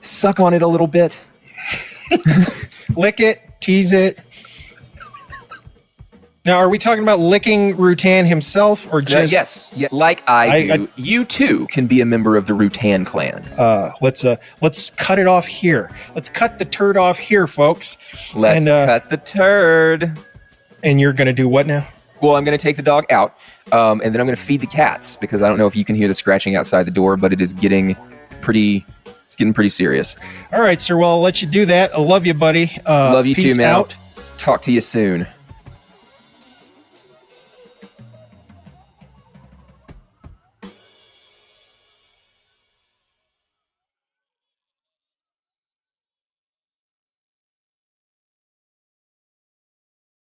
Speaker 3: Suck on it a little bit.
Speaker 4: Lick it. Tease it. Now, are we talking about licking Rutan himself, or just?
Speaker 3: Yes, like I do. You too can be a member of the Rutan clan.
Speaker 4: Let's cut it off here. Let's cut the turd off here, folks.
Speaker 3: Let's cut the turd.
Speaker 4: And you're gonna do what now?
Speaker 3: Well, I'm gonna take the dog out, and then I'm gonna feed the cats, because I don't know if you can hear the scratching outside the door, but it is getting pretty. It's getting pretty serious.
Speaker 4: All right, sir. Well, I'll let you do that. I love you, buddy.
Speaker 3: Love you too, man.
Speaker 4: Out.
Speaker 3: Talk to you soon.